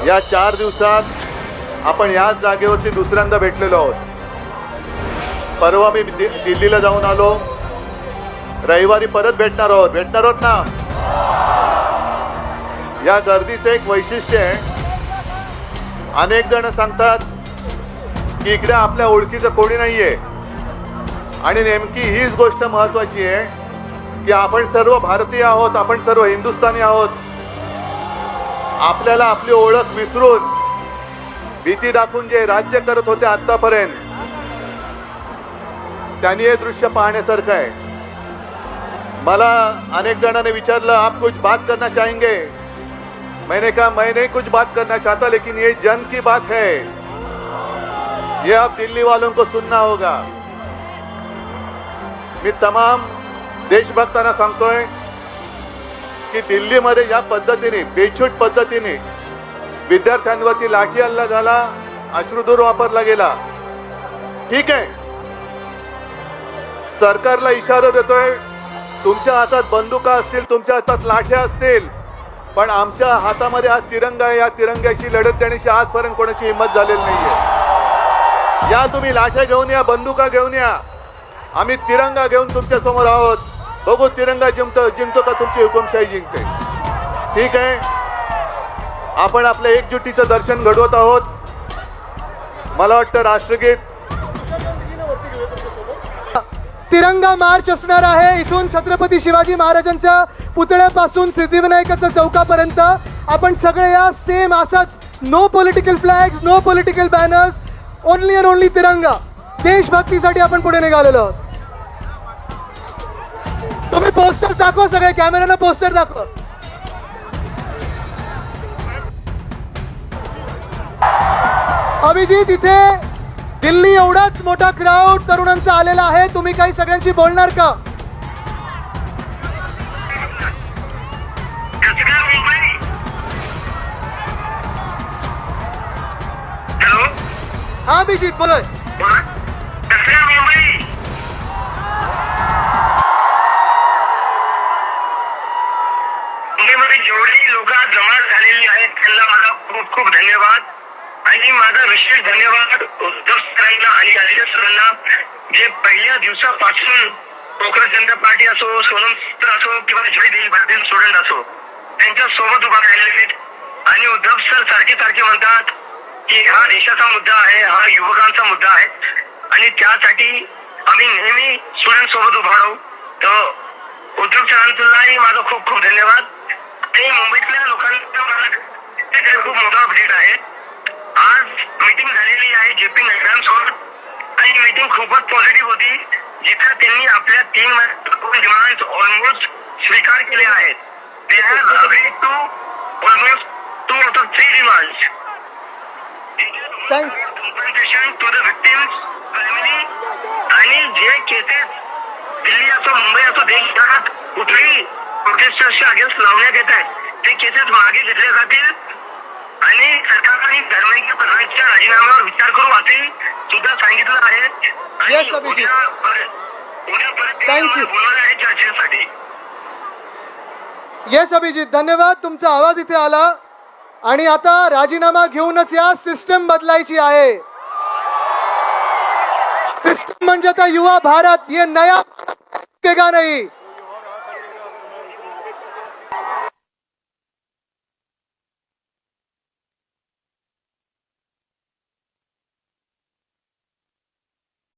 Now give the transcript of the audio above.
या 4 दिवसात आपण याच जागेवरती दुसऱ्यांदा भेटलेलो आहोत। परवा मी दिल्लीला जाऊन आलो, रविवारी परत भेटणार आहोत ना। या गर्दीचं एक वैशिष्ट्य आहे, अनेक जण सांगतात की इकडे आपल्या ओळखीचं कोणी नाहीये, आणि नेमकी हीच गोष्ट महत्वाची आहे की आपण सर्व भारतीय आहोत, आपण सर्व हिंदुस्थानी आहोत। आपल्याला आपली ओळख विसरून भीती दाखवून जे राज्य करत होते आतापर्यंत, त्यांनी हे दृश्य पाहण्यासारखं आहे। मला अनेक जणांनी विचारलं, आप कुछ बात करना चाहेंगे? मैंने कहा मैं नहीं कुछ बात करना चाहता, लेकिन ये जन की बात है, ये अब दिल्ली वालों को सुनना होगा। मी तमाम देशभक्तांना सांगतोय की दिल्लीमध्ये ज्या पद्धतीने बेछूट पद्धतीने विद्यार्थ्यांवरती लाठी हल्ला झाला, अश्रुधूर वापरला गेला, ठीक आहे, सरकारला इशारा देतोय, तुमच्या हातात बंदुका असतील, तुमच्या हातात लाठ्या असतील, पण आमच्या हातामध्ये हा तिरंगा आहे, या तिरंग्याशी लढत देण्याची आजपर्यंत कोणाची हिंमत झालेली नाहीये। या तुम्ही लाठ्या घेऊन या, बंदुका घेऊन या, आम्ही तिरंगा घेऊन तुमच्या समोर आहोत। बघू तिरंगा जिंकतो का तुमची हुकुमशाही जिंकते। ठीक आहे, आपण आपल्या एकजुटीचं दर्शन घडवत आहोत। मला वाटतं राष्ट्रगीत तिरंगा मार्च असणार आहे। इथून छत्रपती शिवाजी महाराजांच्या पुतळ्यापासून सिद्धिविनायकाच्या चौकापर्यंत आपण सगळे या सेम असाच, no political flags, no political banners, only and only तिरंगा, देशभक्तीसाठी आपण पुढे निघालेलो आहोत। तुम्ही पोस्टर दाखवा, सगळे कॅमेऱ्याला पोस्टर दाखवा। अभिजित, इथे दिल्ली एवढाच मोठा क्राऊड तरुणांचा आलेला आहे, तुम्ही काही सगळ्यांशी बोलणार का? हा अभिजित बोलोय। जेवढी लोक जमा झालेली आहेत त्यांना माझा खूप खूप धन्यवाद, आणि माझा विशेष धन्यवाद उद्धव सरांना आणि आदित्य सरांना, जे पहिल्या दिवसापासून काँग्रेस जनता पार्टी असो, सोनम असो किंवा जय भारतीय स्टुडंट असो, त्यांच्या सोबत उभा राहिलेले आहेत। आणि उद्धव सर सारखे म्हणतात की हा देशाचा मुद्दा आहे, हा युवकांचा मुद्दा आहे, आणि त्यासाठी आम्ही नेहमी स्टुडंट सोबत उभा राहू। तर उद्धव सरांचाही माझा खूप खूप धन्यवाद। आणि मुंबईतल्या लोकांना मला खूप मोठा अपडेट आहे। आज मीटिंग झालेली आहे जेपी नड्डांसोबत, आणि मीटिंग खूपच पॉझिटिव्ह होती, जिथे त्यांनी आपल्या 3 डिमांड्स ऑलमोस्ट स्वीकार केले आहेत। They have agreed to almost 2 out of 3 demands. Compensation to the victims family, आणि जे केसेस दिल्ली असो, मुंबई असो, देशभरात कुठेही प्रोटेस्टर्सच्या अगेन्स्ट लावण्यात येत आहेत, ते केसेस मागे घेतले जातील, आणि सरकारने धर्मेंद्र प्रधानच्या राजीनाम्यावर विचार करू असे सुद्धा सांगितलं आहे। Yes, अभिजित. उद्या परत बोलणार आहे चर्चेसाठी। येस अभिजित, धन्यवाद, तुमचा आवाज इथे आला। आणि आता राजीनामा घेऊनच या सिस्टम बदलायची आहे। सिस्टम म्हणजे आता युवा भारत, ये नया का नहीं,